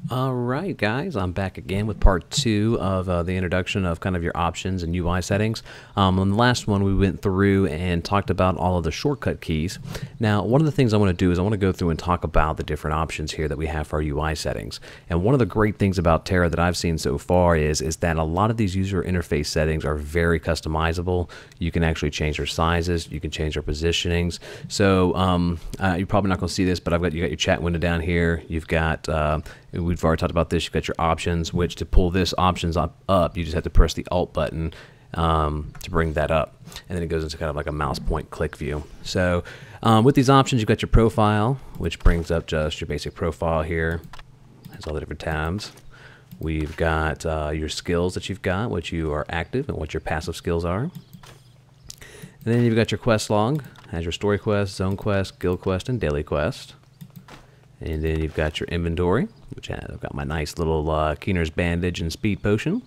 Alright guys, I'm back again with part 2 of the introduction of kind of your options and UI settings. On the last one we went through and talked about all of the shortcut keys. Now one of the things I want to do is I want to go through and talk about the different options here that we have for our UI settings. And one of the great things about Tera that I've seen so far is that a lot of these user interface settings are very customizable. You can actually change their sizes, you can change their positionings. So you're probably not going to see this, but you got your chat window down here. You've got we've already talked about this. You've got your options, which to pull this options up, you just have to press the Alt button to bring that up. And then it goes into kind of like a mouse point click view. So with these options, you've got your profile, which brings up just your basic profile here. Has all the different tabs. We've got your skills that you've got, what you are active and what your passive skills are. And then you've got your quest log, has your story quest, zone quest, guild quest, and daily quest. And then you've got your inventory, which I've got my nice little Keener's bandage and speed potion.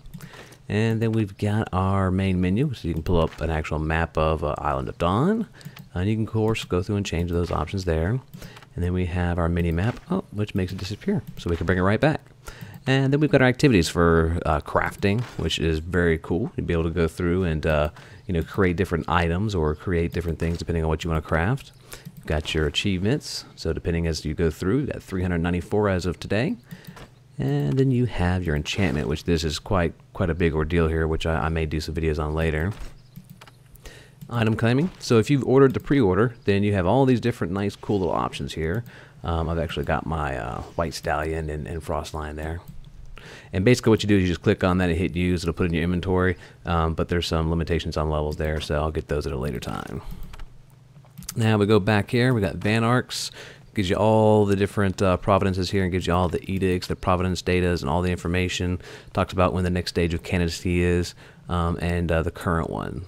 And then we've got our main menu, so you can pull up an actual map of Island of Dawn. And you can, of course, go through and change those options there. And then we have our mini map, which makes it disappear, so we can bring it right back. And then we've got our activities for crafting, which is very cool. You'll be able to go through and create different items or create different things depending on what you want to craft. You've got your achievements, so depending as you go through, you've got 394 as of today. And then you have your enchantment, which this is quite a big ordeal here, which I may do some videos on later. Item claiming. So if you've ordered the pre-order, then you have all these different nice cool little options here. I've actually got my white stallion and frost lion there. And basically what you do is you just click on that and hit use. It'll put it in your inventory, but there's some limitations on levels there, so I'll get those at a later time. Now we go back here, we got Van Arcs, gives you all the different providences here and gives you all the edicts, the providence datas, and all the information. Talks about when the next stage of candidacy is, and the current one.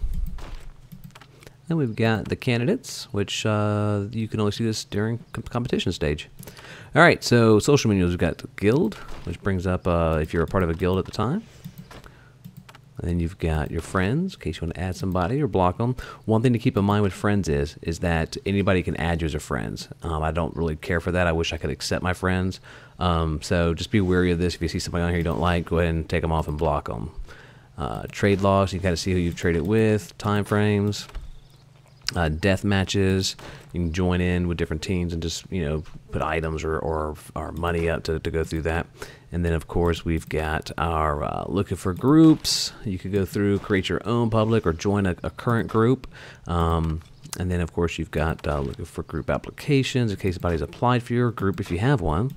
Then we've got the candidates, which you can only see this during competition stage. Alright, so social menus, we've got the guild, which brings up if you're a part of a guild at the time. And then you've got your friends, in case you want to add somebody or block them. One thing to keep in mind with friends is that anybody can add you as a friends. I don't really care for that. I wish I could accept my friends. So just be wary of this. If you see somebody on here you don't like, go ahead and take them off and block them. Trade logs, you can kind of see who you've traded with, time frames. Death matches, you can join in with different teams and just put items or money up to go through that. And then of course we've got our looking for groups. You could go through, create your own public or join a current group. And then of course you've got looking for group applications in case somebody's applied for your group if you have one.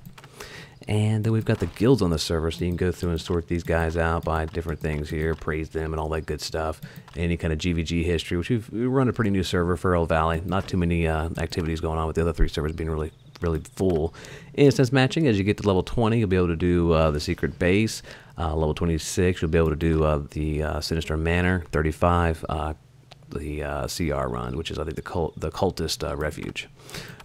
And then we've got the guilds on the server, so you can go through and sort these guys out by different things here, praise them and all that good stuff. Any kind of GVG history, which we run a pretty new server for Earl Valley. Not too many activities going on with the other 3 servers being really full. Instance matching, as you get to level 20, you'll be able to do the secret base. Level 26, you'll be able to do the Sinister Manor. 35, the CR run, which is I think the cultist refuge.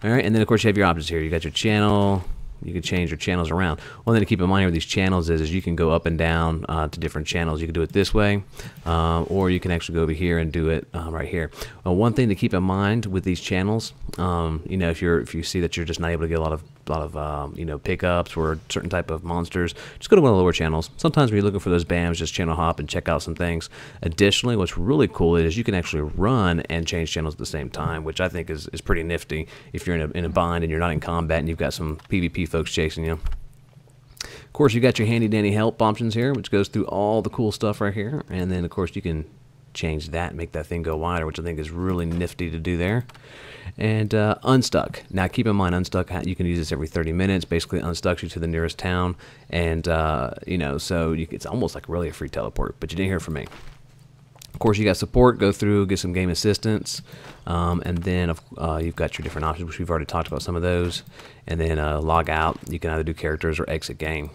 All right, and then of course you have your options here. You got your channel. You can change your channels around. One thing to keep in mind with these channels is you can go up and down to different channels. You can do it this way, or you can actually go over here and do it right here. One thing to keep in mind with these channels, if you see that you're just not able to get a lot of pickups or certain type of monsters, just go to one of the lower channels. Sometimes when you're looking for those BAMs, just channel hop and check out some things. Additionally, what's really cool is you can actually run and change channels at the same time, which I think is pretty nifty if you're in a bind and you're not in combat and you've got some PvP folks chasing you. Of course, you got your handy dandy help options here, which goes through all the cool stuff right here. And then of course you can change that and make that thing go wider, which I think is really nifty to do there. And unstuck. Now keep in mind, unstuck, you can use this every 30 minutes. Basically unstucks you to the nearest town, and so it's almost like really a free teleport, but you didn't hear from me. Of course, you got support, go through, get some game assistance, and then you've got your different options, which we've already talked about some of those. And then log out, you can either do characters or exit game.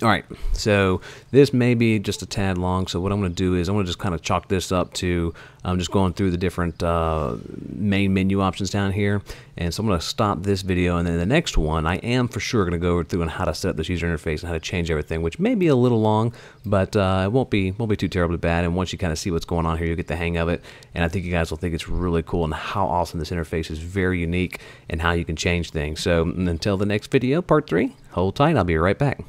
All right, so this may be just a tad long, so what I'm going to do is I'm going to just kind of chalk this up to just going through the different main menu options down here. And so I'm going to stop this video, and then the next one, I am for sure going to go through on how to set up this user interface and how to change everything, which may be a little long, but it won't be too terribly bad. And once you kind of see what's going on here, you'll get the hang of it. And I think you guys will think it's really cool and how awesome this interface is, very unique, and how you can change things. So until the next video, part 3, hold tight. I'll be right back.